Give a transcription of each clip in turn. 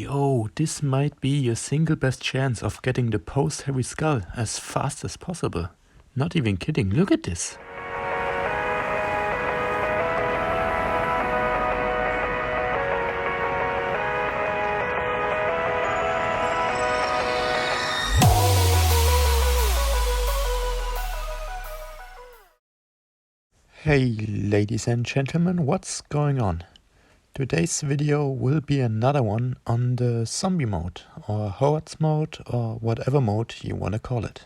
Yo, this might be your single best chance of getting the post-heavy skull as fast as possible. Not even kidding, look at this. Hey ladies and gentlemen, what's going on? Today's video will be another one on the zombie mode, or hordes mode, or whatever mode you wanna call it.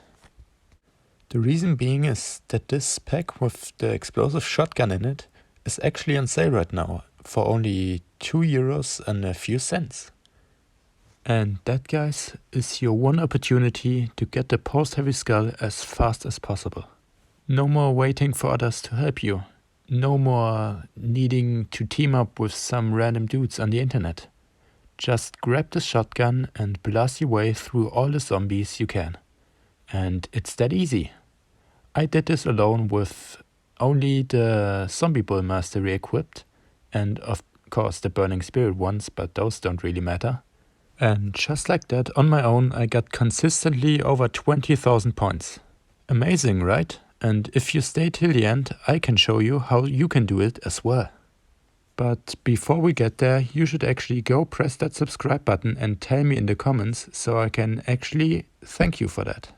The reason being is that this pack with the explosive shotgun in it is actually on sale right now for only €2 and a few cents. And that, guys, is your one opportunity to get the post-heavy skull as fast as possible. No more waiting for others to help you. No more needing to team up with some random dudes on the internet. Just grab the shotgun and blast your way through all the zombies you can. And it's that easy. I did this alone with only the zombie bull mastery equipped, and of course the burning spirit ones, but those don't really matter. And just like that, on my own, I got consistently over 20,000 points. Amazing, right? And if you stay till the end, I can show you how you can do it as well. But before we get there, you should actually go press that subscribe button and tell me in the comments so I can actually thank you for that.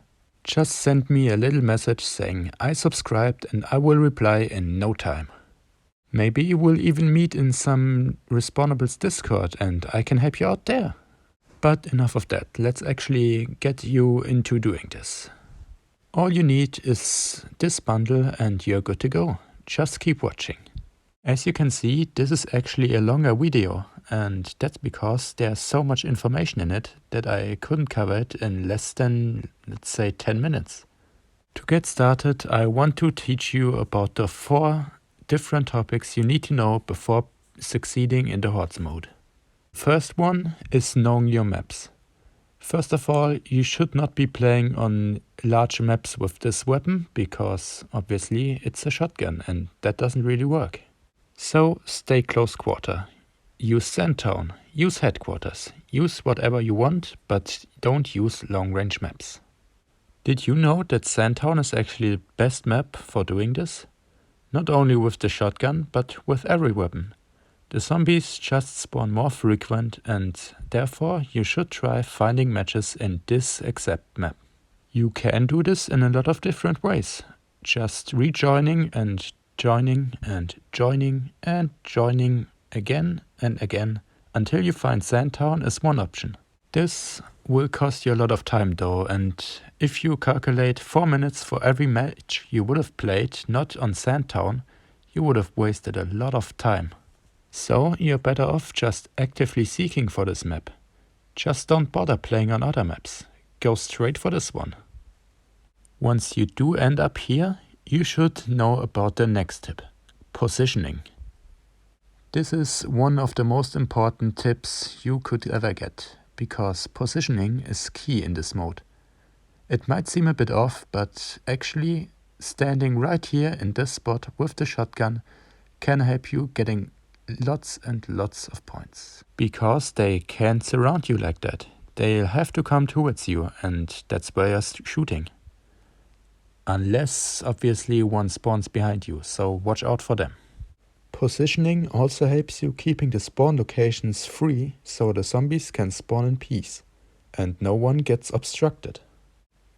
Just send me a little message saying I subscribed and I will reply in no time. Maybe we'll even meet in some Respawnables Discord and I can help you out there. But enough of that, let's actually get you into doing this. All you need is this bundle and you're good to go. Just keep watching. As you can see, this is actually a longer video, and that's because there's so much information in it that I couldn't cover it in less than, let's say, 10 minutes. To get started, I want to teach you about the 4 different topics you need to know before succeeding in the Hordes mode. First one is knowing your maps. First of all, you should not be playing on large maps with this weapon, because obviously it's a shotgun and that doesn't really work. So stay close quarter. Use Sandtown, use headquarters, use whatever you want, but don't use long range maps. Did you know that Sandtown is actually the best map for doing this? Not only with the shotgun, but with every weapon. The zombies just spawn more frequent, and therefore you should try finding matches in this exact map. You can do this in a lot of different ways. Just rejoining and joining and joining and joining again and again until you find Sandtown is one option. This will cost you a lot of time though, and if you calculate 4 minutes for every match you would have played not on Sandtown, you would have wasted a lot of time. So you're better off just actively seeking for this map. Just don't bother playing on other maps. Go straight for this one. Once you do end up here, you should know about the next tip: positioning. This is one of the most important tips you could ever get, because positioning is key in this mode. It might seem a bit off, but actually standing right here in this spot with the shotgun can help you getting lots and lots of points. Because they can't surround you like that. They'll have to come towards you, and that's where you're shooting. Unless, obviously, one spawns behind you, so watch out for them. Positioning also helps you keeping the spawn locations free, so the zombies can spawn in peace, and no one gets obstructed.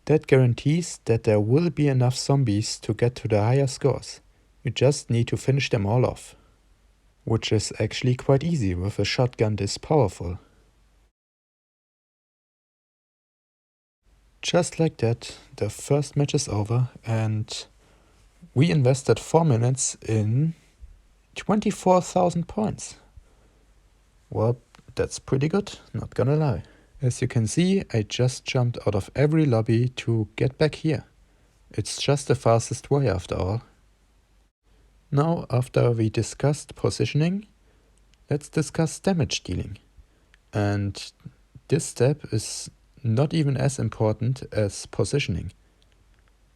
That guarantees that there will be enough zombies to get to the higher scores. You just need to finish them all off. Which is actually quite easy with a shotgun this powerful. Just like that, the first match is over, and we invested 4 minutes in 24,000 points. Well, that's pretty good, not gonna lie. As you can see, I just jumped out of every lobby to get back here. It's just the fastest way after all. Now, after we discussed positioning, let's discuss damage dealing. And this step is not even as important as positioning.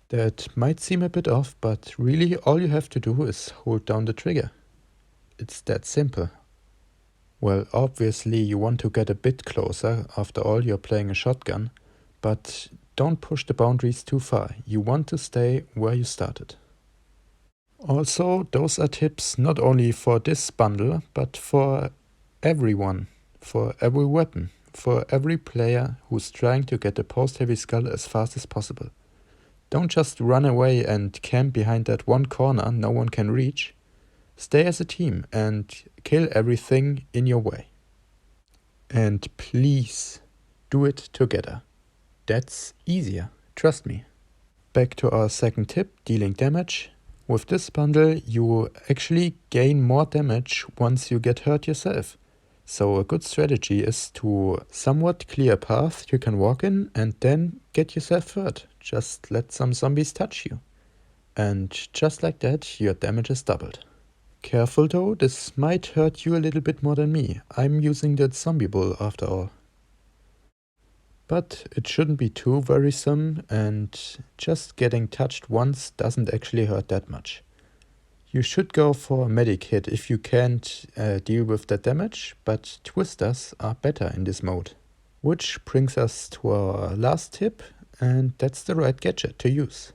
That might seem a bit off, but really all you have to do is hold down the trigger. It's that simple. Well, obviously you want to get a bit closer, after all you're playing a shotgun, but don't push the boundaries too far. You want to stay where you started. Also, those are tips not only for this bundle, but for everyone, for every weapon, for every player who's trying to get the post-heavy skull as fast as possible. Don't just run away and camp behind that one corner no one can reach. Stay as a team and kill everything in your way. And please do it together. That's easier, trust me. Back to our second tip, dealing damage. With this bundle, you actually gain more damage once you get hurt yourself. So a good strategy is to somewhat clear a path you can walk in and then get yourself hurt. Just let some zombies touch you. And just like that, your damage is doubled. Careful though, this might hurt you a little bit more than me. I'm using the zombie bull after all. But it shouldn't be too worrisome, and just getting touched once doesn't actually hurt that much. You should go for a medic hit if you can't deal with that damage, but twisters are better in this mode. Which brings us to our last tip, and that's the right gadget to use.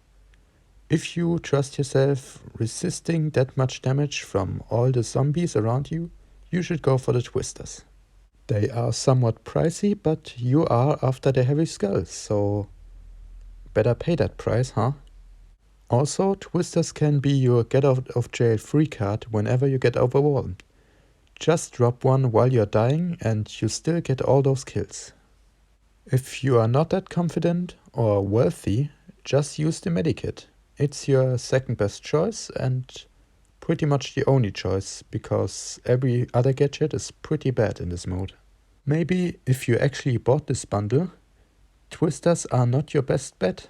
If you trust yourself resisting that much damage from all the zombies around you, you should go for the twisters. They are somewhat pricey, but you are after the heavy skull, so better pay that price, huh? Also, twisters can be your get out of jail free card whenever you get overwhelmed. Just drop one while you're dying and you still get all those kills. If you are not that confident or wealthy, just use the medikit. It's your second best choice and pretty much the only choice, because every other gadget is pretty bad in this mode. Maybe if you actually bought this bundle, twisters are not your best bet.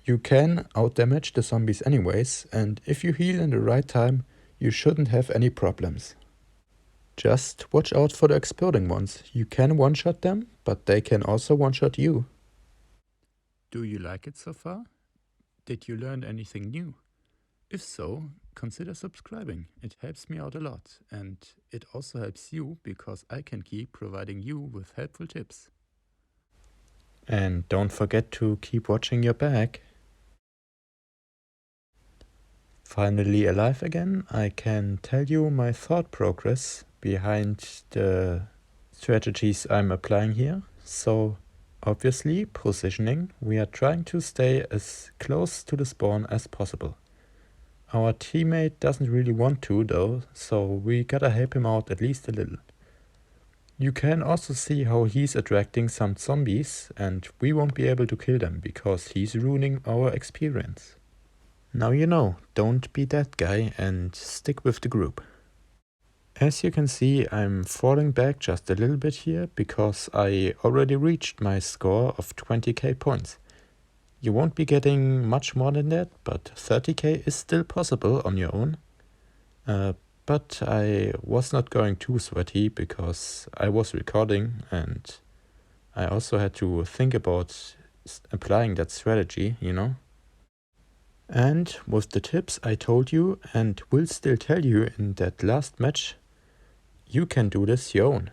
You can outdamage the zombies anyways, and if you heal in the right time, you shouldn't have any problems. Just watch out for the exploding ones. You can one-shot them, but they can also one-shot you. Do you like it so far? Did you learn anything new? If so, consider subscribing. It helps me out a lot, and it also helps you because I can keep providing you with helpful tips. And don't forget to keep watching your back. Finally alive again, I can tell you my thought progress behind the strategies I'm applying here. So obviously, positioning, we are trying to stay as close to the spawn as possible. Our teammate doesn't really want to though, so we gotta help him out at least a little. You can also see how he's attracting some zombies, and we won't be able to kill them because he's ruining our experience. Now you know, don't be that guy and stick with the group. As you can see, I'm falling back just a little bit here because I already reached my score of 20k points. You won't be getting much more than that, but 30k is still possible on your own. But I was not going too sweaty because I was recording and I also had to think about applying that strategy, you know. And with the tips I told you and will still tell you in that last match, you can do this your own.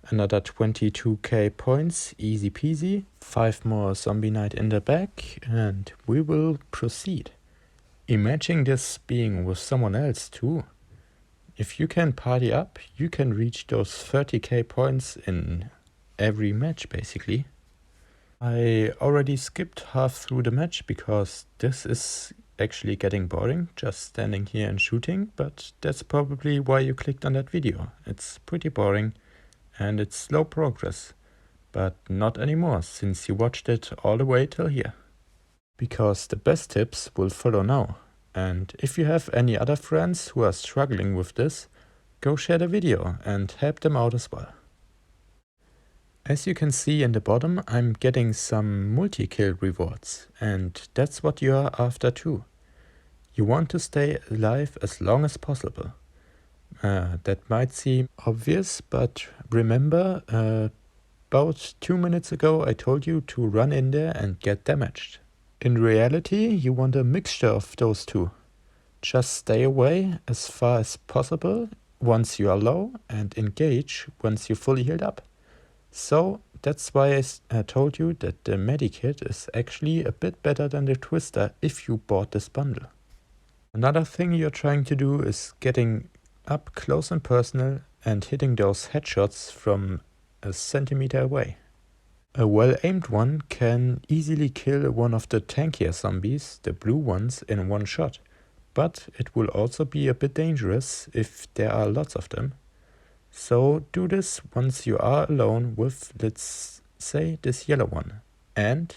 Another 22k points, easy peasy, 5 more zombie night in the back, and we will proceed. Imagine this being with someone else too. If you can party up, you can reach those 30k points in every match basically. I already skipped half through the match because this is actually getting boring, just standing here and shooting, but that's probably why you clicked on that video. It's pretty boring. And it's slow progress, but not anymore since you watched it all the way till here. Because the best tips will follow now, and if you have any other friends who are struggling with this, go share the video and help them out as well. As you can see in the bottom, I'm getting some multi-kill rewards, and that's what you are after too. You want to stay alive as long as possible. That might seem obvious, but remember, about 2 minutes ago I told you to run in there and get damaged. In reality, you want a mixture of those two. Just stay away as far as possible once you are low and engage once you're fully healed up. So that's why I told you that the Medikit is actually a bit better than the Twister if you bought this bundle. Another thing you're trying to do is getting up close and personal and hitting those headshots from a centimeter away. A well-aimed one can easily kill one of the tankier zombies, the blue ones, in one shot, but it will also be a bit dangerous if there are lots of them. So do this once you are alone with, let's say, this yellow one. And,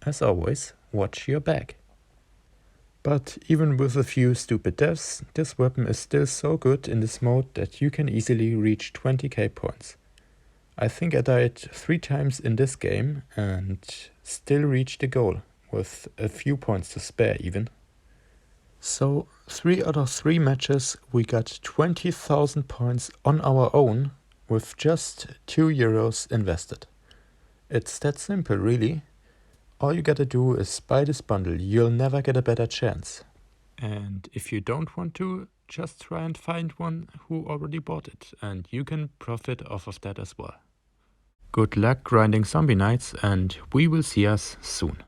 as always, watch your back. But even with a few stupid deaths, this weapon is still so good in this mode that you can easily reach 20k points. I think I died 3 times in this game and still reached the goal, with a few points to spare even. So 3 out of 3 matches we got 20,000 points on our own with just €2 invested. It's that simple really. All you gotta do is buy this bundle, you'll never get a better chance. And if you don't want to, just try and find one who already bought it, and you can profit off of that as well. Good luck grinding zombie nights, and we will see us soon.